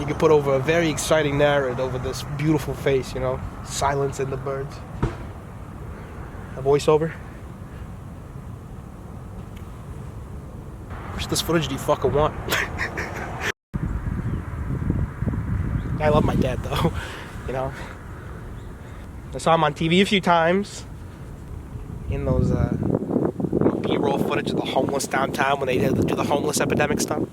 you can put over a very exciting narrative over this beautiful face, you know? Silence in the birds. A voiceover. How much of this footage do you fucking want? I love my dad though, you know? I saw him on TV a few times in those B-roll footage of the homeless downtown when they do the homeless epidemic stuff.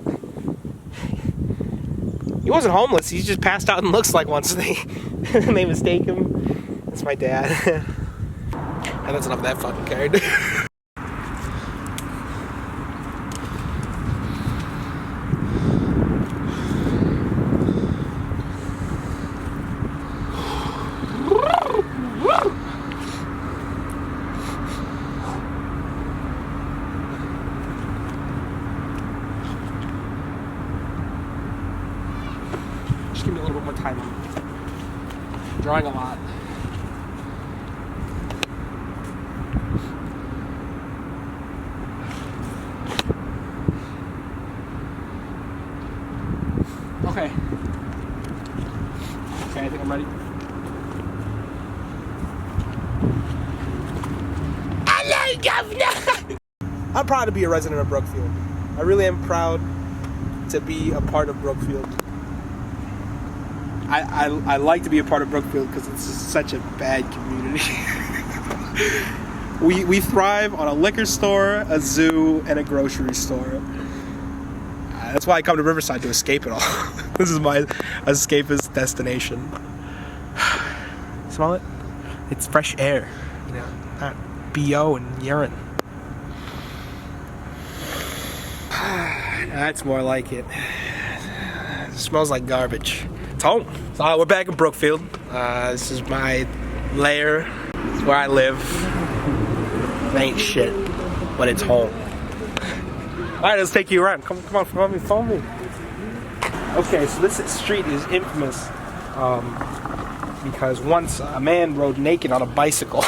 He wasn't homeless, he just passed out and looks like one, so they mistake him. That's my dad. And that's enough of that fucking card. Just give me a little bit more time. I'm drawing a lot. Okay. Okay, I think I'm ready. Hello, Governor! I'm proud to be a resident of Brookfield. I really am proud to be a part of Brookfield. I like to be a part of Brookfield because it's such a bad community. we thrive on a liquor store, a zoo, and a grocery store. That's why I come to Riverside, to escape it all. This is my escapist destination. Smell it? It's fresh air, you know, not BO and urine. That's more like it. It smells like garbage. It's home. So we're back in Brookfield. This is my lair. It's where I live. It ain't shit, but it's home. All right, let's take you around. Come on, follow me. Okay, so this street is infamous because once a man rode naked on a bicycle.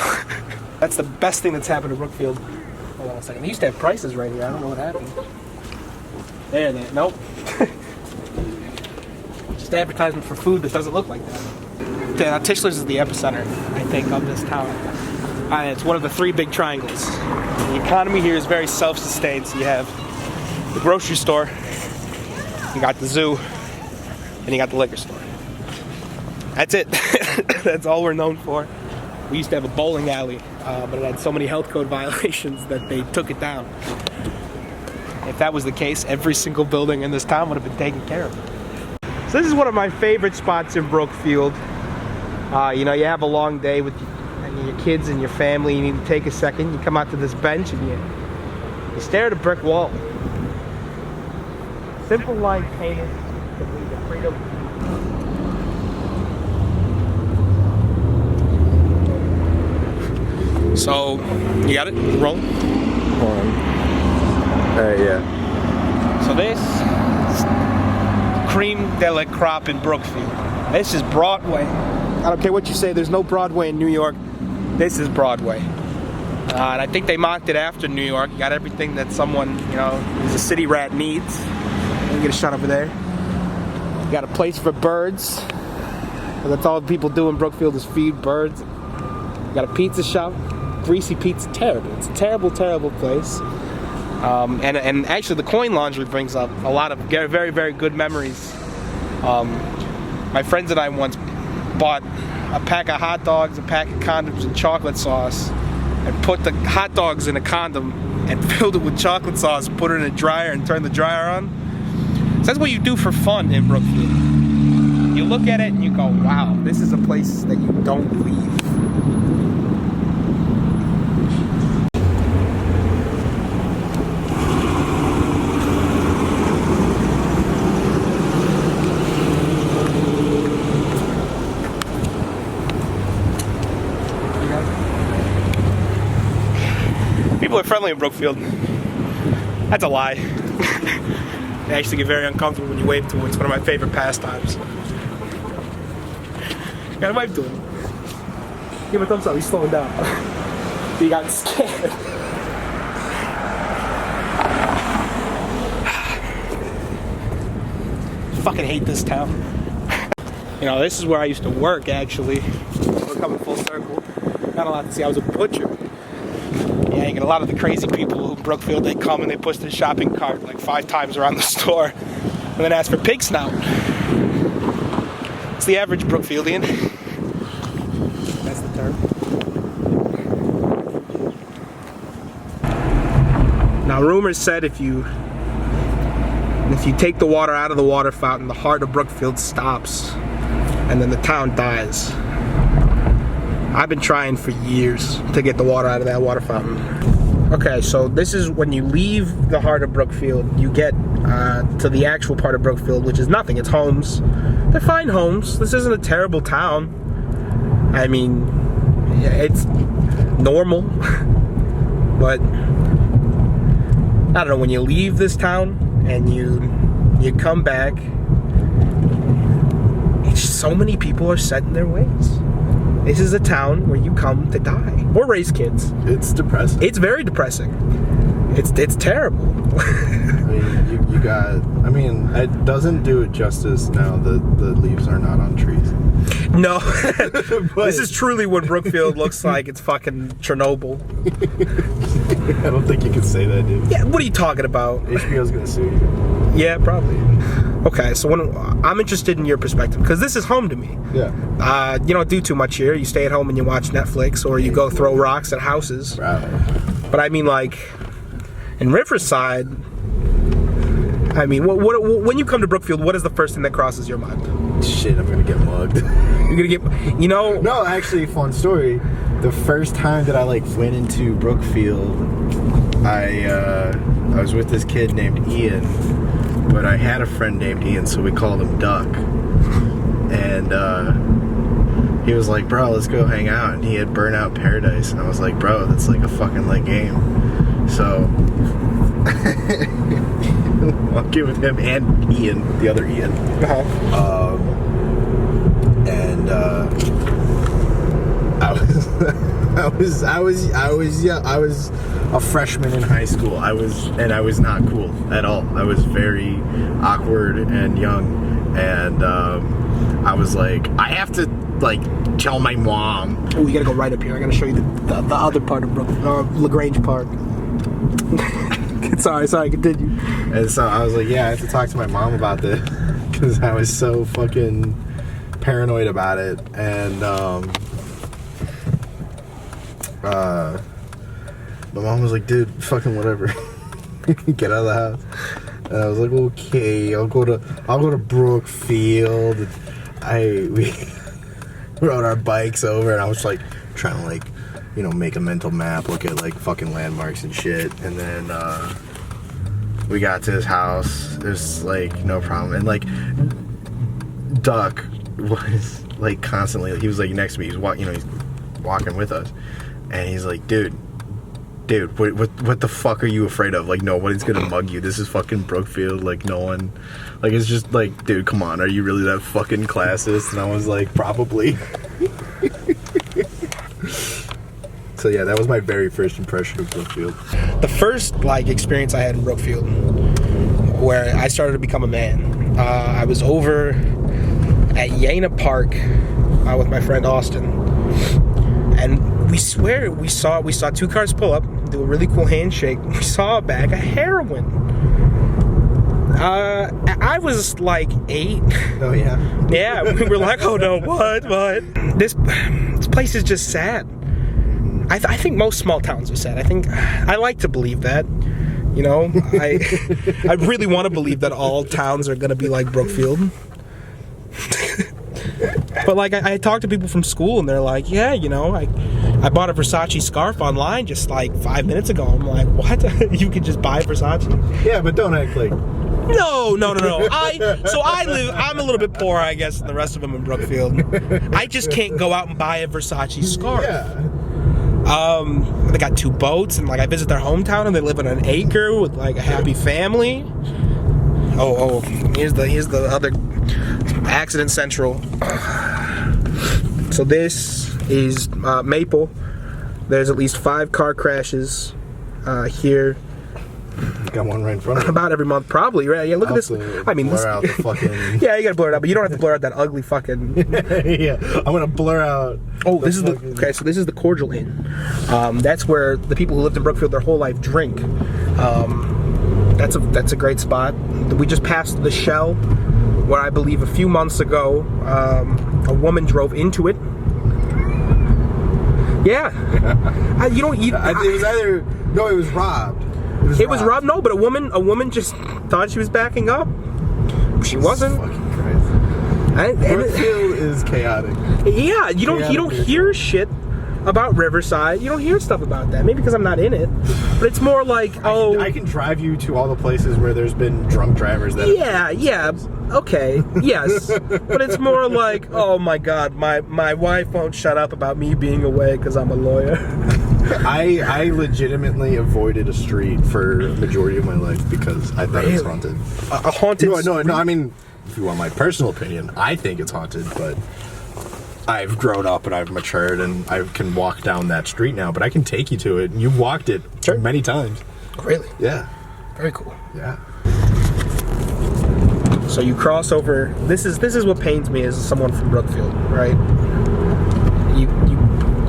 That's the best thing that's happened to Brookfield. Hold on a second. They used to have prices right here. I don't know what happened. There. Nope. Just advertisement for food that doesn't look like that. Tischler's is the epicenter, I think, of this town. It's one of the three big triangles. The economy here is very self-sustained, so you have the grocery store, you got the zoo, and you got the liquor store. That's it. That's all we're known for. We used to have a bowling alley, but it had so many health code violations that they took it down. If that was the case, every single building in this town would have been taken care of. So this is one of my favorite spots in Brookfield. You know, you have a long day with your kids and your family, you need to take a second, you come out to this bench and you stare at a brick wall. Simple line painted to lead to freedom. So, you got it? Rolling? Yeah. So this is cream de la crop in Brookfield. This is Broadway. I don't care what you say, there's no Broadway in New York. This is Broadway. And I think they mocked it after New York. You got everything that someone, you know, who's a city rat needs. Let me get a shot over there. You got a place for birds. And that's all people do in Brookfield is feed birds. You got a pizza shop. Greasy pizza, terrible. It's a terrible, terrible place. And actually the coin laundry brings up a lot of very, very good memories. My friends and I once bought a pack of hot dogs, a pack of condoms, and chocolate sauce, and put the hot dogs in a condom and filled it with chocolate sauce, put it in a dryer, and turned the dryer on. So that's what you do for fun in Brookfield. You look at it and you go, wow, this is a place that you don't leave. People are friendly in Brookfield. That's a lie. They actually get very uncomfortable when you wave to them. It's one of my favorite pastimes. You gotta wave to him. Give him a thumbs up, he's slowing down. He got scared. fucking hate this town. You know, this is where I used to work, actually. We're coming full circle. Not a lot to see. I was a butcher. Yeah, you get a lot of the crazy people in Brookfield. They come and they push their shopping cart like 5 times around the store and then ask for pig snout. It's the average Brookfieldian. That's the term. Now, rumors said if you take the water out of the water fountain, the heart of Brookfield stops, and then the town dies. I've been trying for years to get the water out of that water fountain. Okay, so this is when you leave the heart of Brookfield, you get to the actual part of Brookfield, which is nothing. It's homes. They're fine homes. This isn't a terrible town. I mean, yeah, it's normal. But I don't know, when you leave this town and you come back, it's just so many people are set in their ways. This is a town where you come to die or raise kids. It's depressing. It's very depressing. It's terrible. I mean, you got. I mean, it doesn't do it justice now that the leaves are not on trees. No, this is truly what Brookfield looks like. It's fucking Chernobyl. I don't think you can say that, dude. Yeah, what are you talking about? HBO's gonna sue you. Yeah, probably. Okay, so I'm interested in your perspective because this is home to me. Yeah. You don't do too much here. You stay at home and you watch Netflix, or you go throw rocks at houses. Right. But I mean, like in Riverside, I mean, when you come to Brookfield, what is the first thing that crosses your mind? Shit, I'm gonna get mugged. You're gonna get, you know? No, actually, fun story. The first time that I went into Brookfield, I was with this kid named Ian, but I had a friend named Ian, so we called him Duck. And he was like, "Bro, let's go hang out." And he had Burnout Paradise, and I was like, "Bro, that's like a fucking game." So walking with him and Ian, the other Ian. I was a freshman in high school. I was not cool at all. I was very awkward and young, and I was like, I have to tell my mom. Oh, you gotta go right up here. I gotta show you the other part of LaGrange Park. Sorry, continue. And so I was like, yeah, I have to talk to my mom about this because I was so fucking paranoid about it. And my mom was like, dude, fucking whatever. Get out of the house. And I was like, okay, I'll go to Brookfield. And we rode our bikes over, and I was like trying to make a mental map, look at fucking landmarks and shit. And then we got to his house. There's no problem. And Duck was constantly, he was next to me. He's walking with us, and he's like, dude, what the fuck are you afraid of? Nobody's gonna mug you. This is fucking Brookfield. No one, it's just dude, come on, are you really that fucking classist? And I was like, probably. So yeah, that was my very first impression of Brookfield. The first experience I had in Brookfield, where I started to become a man. I was over at Yana Park with my friend Austin, and we saw 2 cars pull up, do a really cool handshake. We saw a bag of heroin. I was 8. Oh yeah. Yeah, we were like, oh no, what? This place is just sad. I think most small towns are sad. I like to believe that. I really want to believe that all towns are gonna be like Brookfield. But I talked to people from school, and they're like, yeah, I bought a Versace scarf online just 5 minutes ago. I'm like, what? You could just buy Versace? Yeah, but don't act like. No. I'm a little bit poorer, I guess, than the rest of them in Brookfield. I just can't go out and buy a Versace scarf. Yeah. They got 2 boats, and I visit their hometown, and they live in an acre with a happy family. Oh, here's the other accident central. So this is Maple. There's at least 5 car crashes here got one right in front of me. About every month, probably, right? Yeah, look at this. I mean, blur out the fucking... Yeah, you gotta blur it out, but you don't have to blur out that ugly fucking... Yeah, I'm gonna blur out... Oh, this is the... Okay, so this is the Cordial Inn. That's where the people who lived in Brookfield their whole life drink. That's a great spot. We just passed the Shell, where I believe a few months ago, a woman drove into it. Yeah. You don't eat... it was either... No, it was robbed. It was robbed. No, but a woman just thought she was backing up. She wasn't. Fucking crazy. Brookfield is chaotic. Yeah, you don't hear shit about Riverside. You don't hear stuff about that. Maybe because I'm not in it. But it's more like, I can drive you to all the places where there's been drunk drivers that... Yeah. Okay. Yes. But it's more like, oh my God, my wife won't shut up about me being away because I'm a lawyer. I legitimately avoided a street for a majority of my life because I thought it was haunted. A haunted No, I mean, if you want my personal opinion, I think it's haunted, but I've grown up and I've matured and I can walk down that street now, but I can take you to it. And you've walked it many times. Really? Yeah. Very cool. Yeah. So you cross over. This is what pains me as someone from Brookfield, right?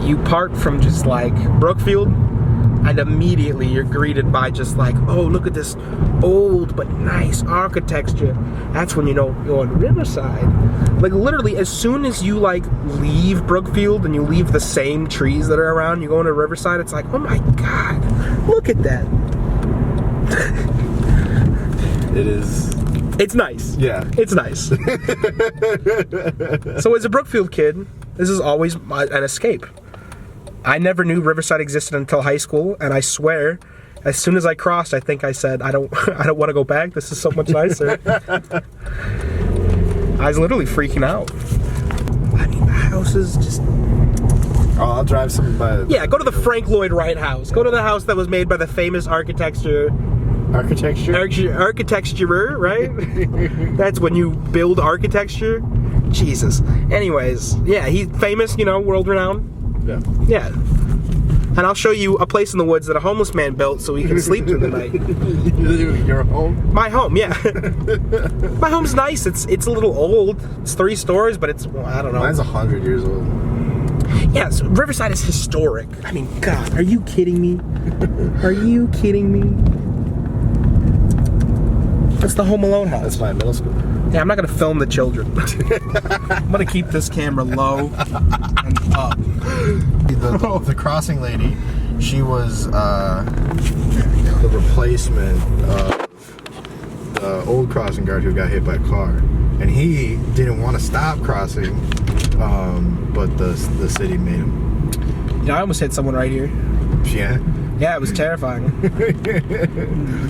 You part from just like Brookfield, and immediately you're greeted by just like, oh, look at this old but nice architecture. That's when you know you're on Riverside. Like literally, as soon as you like leave Brookfield and you leave the same trees that are around, you go into Riverside. It's like, oh my God, look at that. It is. It's nice. Yeah. It's nice. So as a Brookfield kid, this is always an escape. I never knew Riverside existed until high school, and I swear, as soon as I crossed, I think I said, I don't want to go back. This is so much nicer. I was literally freaking out. I mean, the house is just... Oh, I'll drive some by... Yeah, go to the Frank Lloyd Wright house. Go to the house that was made by the famous architecturer, right? That's when you build architecture. Jesus. Anyways, yeah, he's famous, world renowned. Yeah. And I'll show you a place in the woods that a homeless man built so he can sleep through the night. Your home? My home, yeah. My home's nice. It's a little old. It's 3 stories, but it's, I don't know. Mine's 100 years old. Yeah, so Riverside is historic. I mean, God, are you kidding me? Are you kidding me? That's the Home Alone house. That's my middle school. Yeah, I'm not going to film the children. I'm going to keep this camera low and up. The crossing lady, she was the replacement of the old crossing guard who got hit by a car. And he didn't want to stop crossing, but the city made him. I almost hit someone right here. Yeah? Yeah, it was terrifying.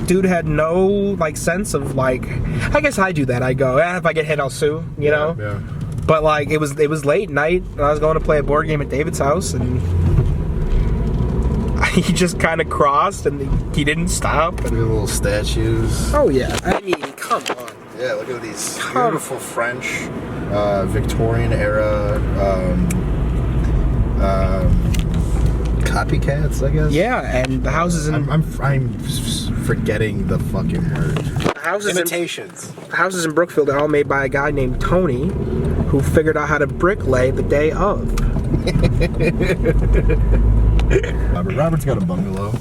Dude had no sense of I guess I do that. I go, if I get hit, I'll sue. You know. Yeah. But it was late night, and I was going to play a board game at David's house, and he just kind of crossed, and he didn't stop. Look at the little statues. Oh yeah, I mean, come on. Yeah, look at these beautiful French, Victorian era. Copycats, I guess. Yeah, and the houses in... I'm forgetting the fucking word. Imitations. The houses in Brookfield are all made by a guy named Tony, who figured out how to bricklay the day of. Robert's got a bungalow.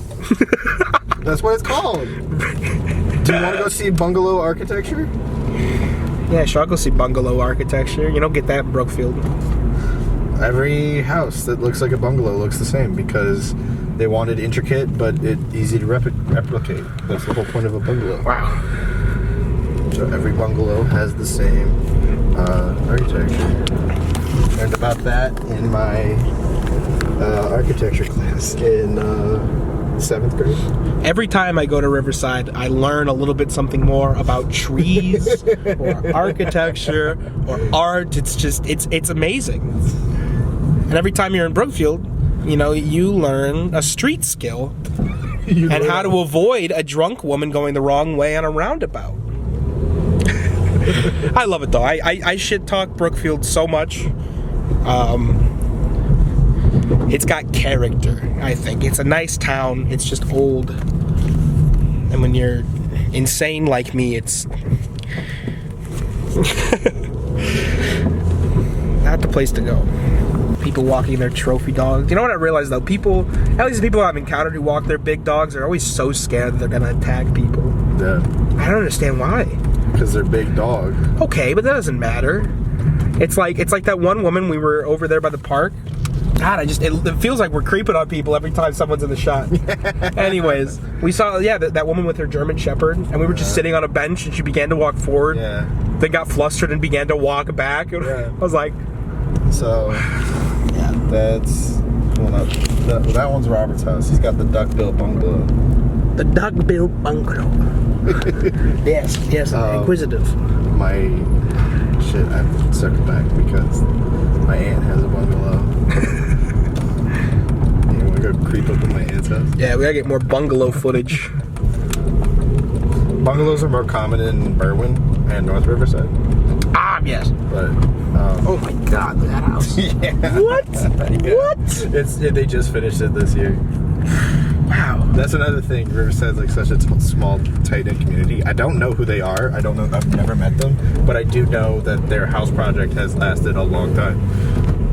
That's what it's called. Do you want to go see bungalow architecture? Yeah, sure, I'll go see bungalow architecture. You don't get that in Brookfield. Every house that looks like a bungalow looks the same because they wanted intricate but easy to replicate. That's the whole point of a bungalow. Wow. So every bungalow has the same architecture. Learned about that in my architecture class in 7th grade. Every time I go to Riverside, I learn a little bit something more about trees or architecture or art. It's just, it's amazing. And every time you're in Brookfield, you learn a street skill and how to avoid a drunk woman going the wrong way on a roundabout. I love it though. I shit talk Brookfield so much. It's got character, I think. It's a nice town. It's just old. And when you're insane like me, it's not the place to go. People walking their trophy dogs. You know what I realized though? People, at least the people I've encountered who walk their big dogs, are always so scared that they're gonna attack people. Yeah. I don't understand why. Because they're big dog. Okay, but that doesn't matter. It's like that one woman, we were over there by the park. God, it feels like we're creeping on people every time someone's in the shot. Anyways, we saw, that woman with her German Shepherd, and we were just sitting on a bench, and she began to walk forward. Yeah. Then got flustered and began to walk back. Yeah. I was like, so, yeah, that's, well, that one's Robert's house. He's got the duck-built bungalow. the duck-built bungalow. Yes, inquisitive. I have to circle back because my aunt has a bungalow. You want to go creep up in my aunt's house? Yeah, we gotta get more bungalow footage. Bungalows are more common in Berwyn and North Riverside. Yes. But oh my God, that house. Yeah. What? Yeah. What? They just finished it this year. Wow. That's another thing. Riverside's like such a small, tight-knit community. I don't know who they are. I don't know. I've never met them, but I do know that their house project has lasted a long time.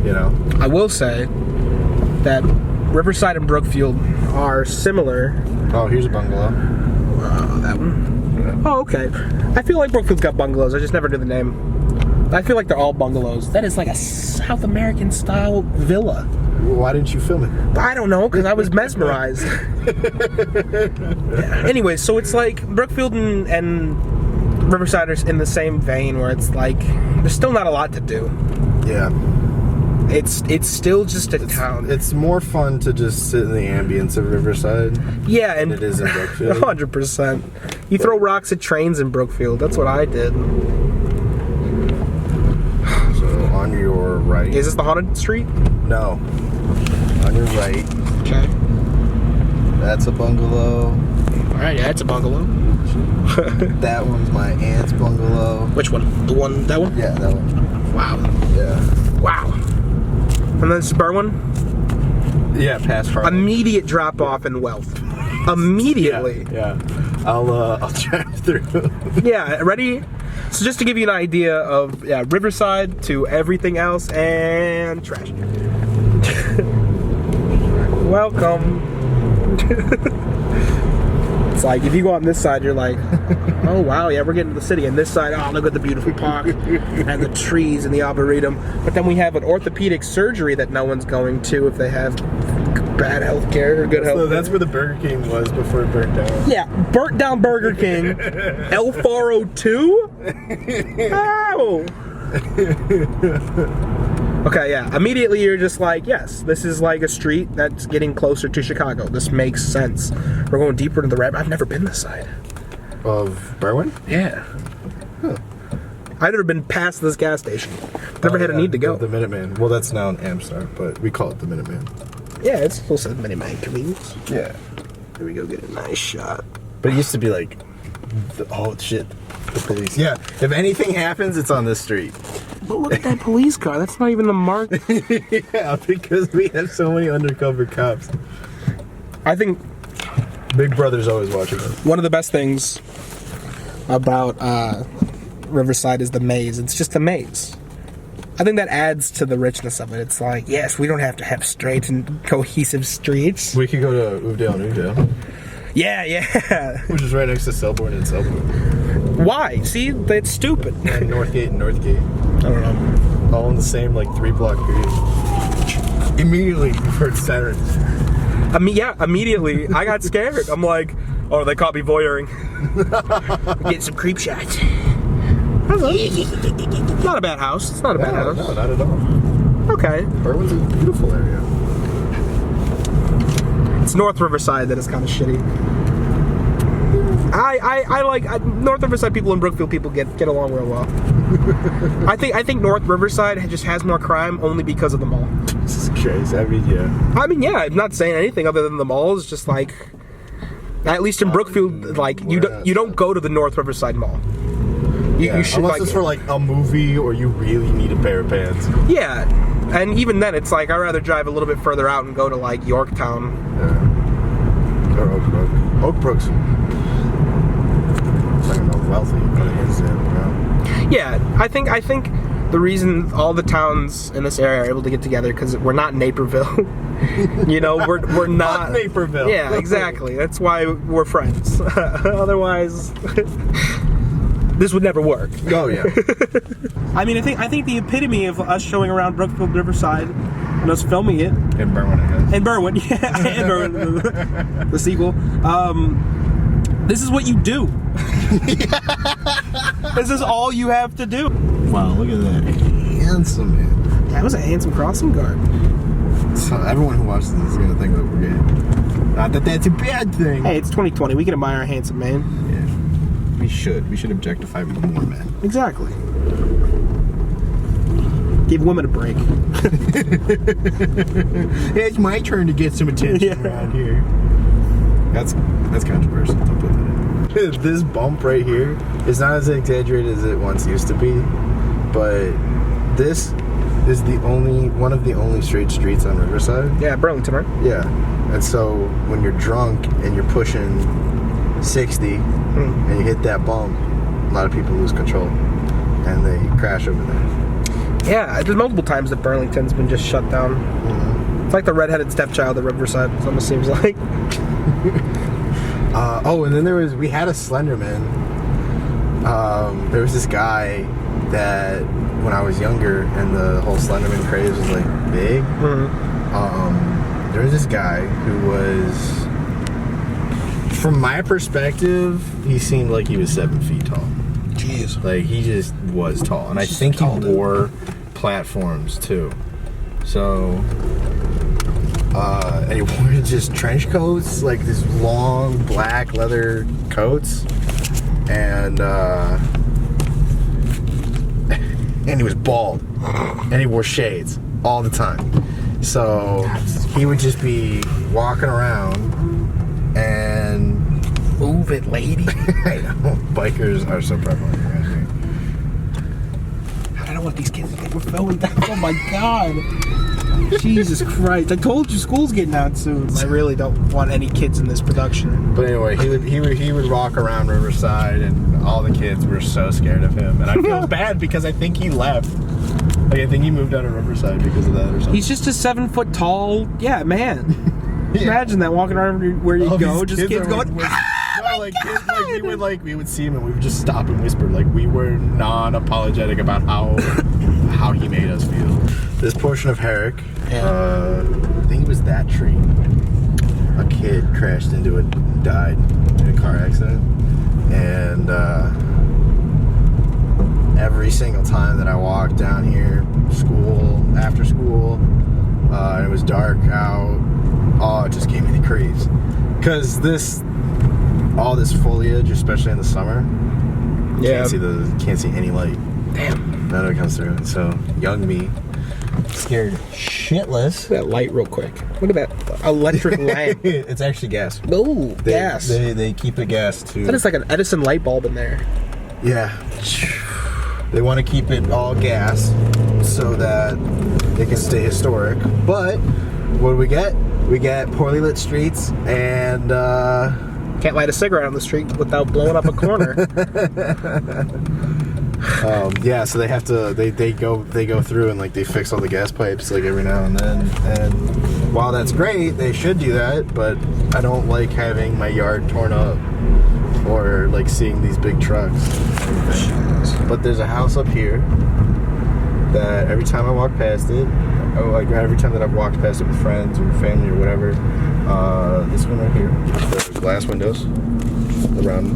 You know. I will say that Riverside and Brookfield are similar. Oh, here's a bungalow. That one. Yeah. Oh, okay. I feel like Brookfield's got bungalows. I just never knew the name. I feel like they're all bungalows. That is like a South American style villa. Why didn't you film it? I don't know, because I was mesmerized. Yeah. Anyway, so it's like Brookfield and Riverside are in the same vein where it's like there's still not a lot to do. Yeah. It's still just a town. It's more fun to just sit in the ambience of Riverside. Yeah, and than it is in Brookfield. 100%. You throw rocks at trains in Brookfield. That's what I did. So on your right. Is this the haunted street? No. On your right. Okay. That's a bungalow. All right, yeah, it's a bungalow. That one's my aunt's bungalow. Which one? The one? That one? Yeah, that one. Wow. Yeah. Wow. And then this Berwyn? Yeah, past Harlem. Immediate drop off in wealth. Immediately. Yeah. I'll drive through. Yeah, ready? So just to give you an idea of Riverside to everything else and trash. Welcome. It's like if you go on this side, you're like, oh wow, yeah, we're getting to the city. And this side, oh, look at the beautiful park and the trees and the arboretum. But then we have an orthopedic surgery that no one's going to if they have bad health care or good health care. So that's where the Burger King was before it burnt down. Yeah, burnt down Burger King. El Faro 2? Ow! Okay, yeah. Immediately you're just like, yes, this is like a street that's getting closer to Chicago. This makes sense. We're going deeper into the rabbit. I've never been this side. Of Berwyn? Yeah. Huh. I've never been past this gas station. Never had a need to go. The Minuteman. Well, that's now an Amstar, but we call it the Minuteman. Yeah, it's still says Miniman Convenience. Yeah. Here we go, get a nice shot. But it used to be like, oh shit, the police. Yeah, if anything happens, it's on this street. But look at that police car. That's not even a mark. Yeah, because we have so many undercover cops. I think Big Brother's always watching us. one of the best things about Riverside is the maze. It's just a maze. I think that adds to the richness of it. It's like, yes, we don't have to have straight and cohesive streets. We could go to Oovdale and Oovdale. Yeah. Which is right next to Selborne and Selborne. Why? See, that's stupid. And Northgate and Northgate. I don't know. All in the same, like, 3-block period. Immediately, you've heard sirens. Immediately. I got scared. I'm like, oh, they caught me voyeuring. Get some creep shots. Not a bad house. It's not a bad house. No, not at all. Okay. Berwyn's a beautiful area. It's North Riverside that is kind of shitty. I like North Riverside people and Brookfield people get along real well. I think North Riverside just has more crime only because of the mall. This is crazy. I mean, yeah. I'm not saying anything other than the mall is just like, at least in Brookfield, like you don't go to the North Riverside Mall. You should, unless it's for like a movie or you really need a pair of pants. Yeah, and even then, it's like I'd rather drive a little bit further out and go to like Yorktown. Yeah. Or Oak Brook. Oak Brook's wealthy, but it is, Yeah, I think the reason all the towns in this area are able to get together because we're not Naperville. You know, we're not Naperville. Yeah, exactly. That's why we're friends. Otherwise, this would never work. Oh yeah. I mean, I think the epitome of us showing around Brookfield Riverside and us filming it In Berwyn, I guess. in Berwyn, yeah, in Berwyn, the sequel. This is what you do. This is all you have to do. Wow, look at that handsome man. That was a handsome crossing guard. So everyone who watches this is gonna think that we're gay. Not that that's a bad thing. Hey, it's 2020. We can admire a handsome man. Yeah. We should objectify more men. Exactly. Give women a break. It's my turn to get some attention around here. That's controversial. Don't put that in. This bump right here is not as exaggerated as it once used to be, but this is one of the only straight streets on Riverside. Yeah, Burlington, right? Yeah. And so when you're drunk and you're pushing 60 and you hit that bump, a lot of people lose control and they crash over there. Yeah, there's multiple times that Burlington's been just shut down. Mm-hmm. It's like the redheaded stepchild of Riverside, it almost seems like. And then we had a Slenderman. There was this guy that when I was younger and the whole Slenderman craze was like big. There was this guy who was, from my perspective, he seemed like he was 7 feet tall. Jeez. Like he just was tall, and I think he wore platforms too. So, and he wore just trench coats, like these long black leather coats, and he was bald, and he wore shades all the time. So he would just be walking around and Move it, lady. I know, bikers are so prevalent around here. I don't want these kids to think we're filming that. Oh my god. Jesus Christ. I told you school's getting out soon. I really don't want any kids in this production. But anyway, he would walk around Riverside, and all the kids were so scared of him. And I feel bad because I think he left. Like I think he moved out of Riverside because of that or something. He's just a 7 foot tall, man. Yeah. Imagine that walking around where you go, just kids are going. Kids, we would see him and we would just stop and whisper. Like we were non-apologetic about how he made us feel. This portion of Herrick, I think it was that tree. A kid crashed into it and died in a car accident. And every single time that I walked down here, after school, and it was dark out, it just gave me the creeps. Because all this foliage, especially in the summer, can't see any light. Damn. None of it comes through. So young me, scared shitless. Look at that light real quick. Look at that electric lamp. It's actually gas. Oh, gas. They keep the gas too. That is like an Edison light bulb in there. Yeah. They want to keep it all gas so that it can stay historic. But what do we get? We get poorly lit streets and can't light a cigarette on the street without blowing up a corner. So they have to they go through and like they fix all the gas pipes like every now and then, and while that's great, they should do that, but I don't like having my yard torn up or like seeing these big trucks. But there's a house up here that every time I walk past it, or like every time that I've walked past it with friends or family or whatever, this one right here, the glass windows around,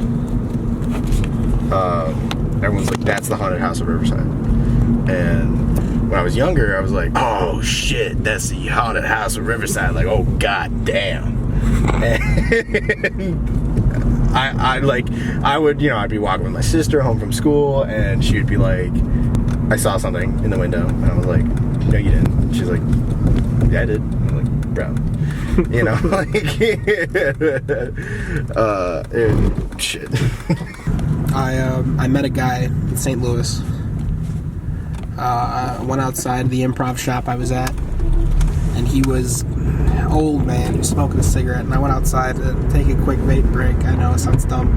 everyone's like, that's the haunted house of Riverside. And when I was younger, I was like, oh shit, that's the haunted house of Riverside. Like, oh god damn. And I would, I'd be walking with my sister home from school, and she would be like, I saw something in the window, and I was like, no you didn't. And she's like, yeah I did. And I'm like, bro. Shit. I met a guy in St. Louis. I went outside the improv shop I was at, and he was old man who's smoking a cigarette, and I went outside to take a quick vape break. I know it sounds dumb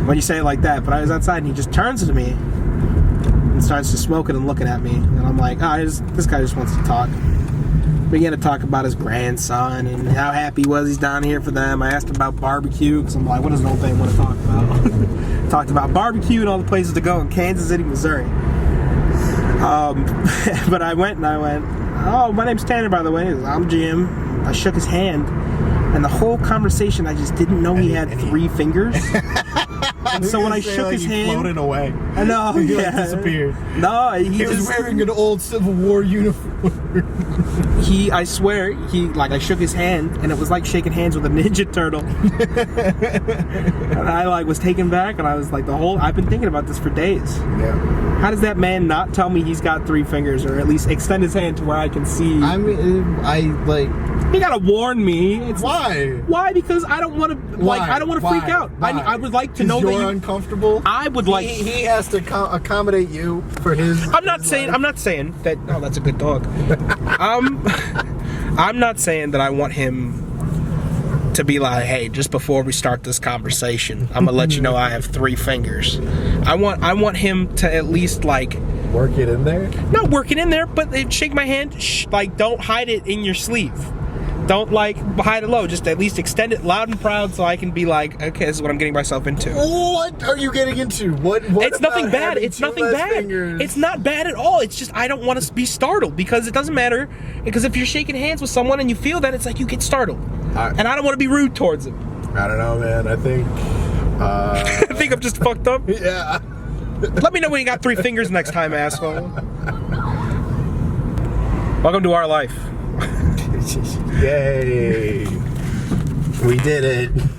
when you say it like that, but I was outside and he just turns to me and starts to smoking and looking at me, and I'm like, this guy just wants to talk. Began to talk about his grandson and how happy he was he's down here for them. I asked him about barbecue because I'm like, what does an old man want to talk about? Talked about barbecue and all the places to go in Kansas City, Missouri. But I went, oh, my name's Tanner, by the way. I'm Jim. I shook his hand, and the whole conversation, I just didn't know he had 3 fingers. And so when I shook his hand, floated away. I know, he yeah. disappeared. No, he was wearing an old Civil War uniform. I swear, I shook his hand, and it was like shaking hands with a Ninja Turtle. And I was taken back, and I was like, I've been thinking about this for days. Yeah. How does that man not tell me he's got 3 fingers, or at least extend his hand to where I can see? I mean, He gotta warn me. Why? Why? Because I don't want to. I don't want to freak out. I would like to know that you're uncomfortable. I would like. He has to accommodate you for his. I'm not saying that. Oh, that's a good dog. I'm not saying that I want him to be like, hey, just before we start this conversation, I'm gonna let you know I have 3 fingers. I want him to at least work it in there. Not work it in there, but shake my hand. Don't hide it in your sleeve. Don't hide it low. Just at least extend it loud and proud, so I can be like, okay, this is what I'm getting myself into. What are you getting into? What it's nothing bad. It's nothing bad. Fingers? It's not bad at all. It's just I don't want to be startled, because it doesn't matter. Because if you're shaking hands with someone and you feel that, it's like you get startled, and I don't want to be rude towards him. I don't know, man. I think. I think I'm just fucked up. Yeah. Let me know when you got 3 fingers next time, asshole. Welcome to our life. Yay. We did it.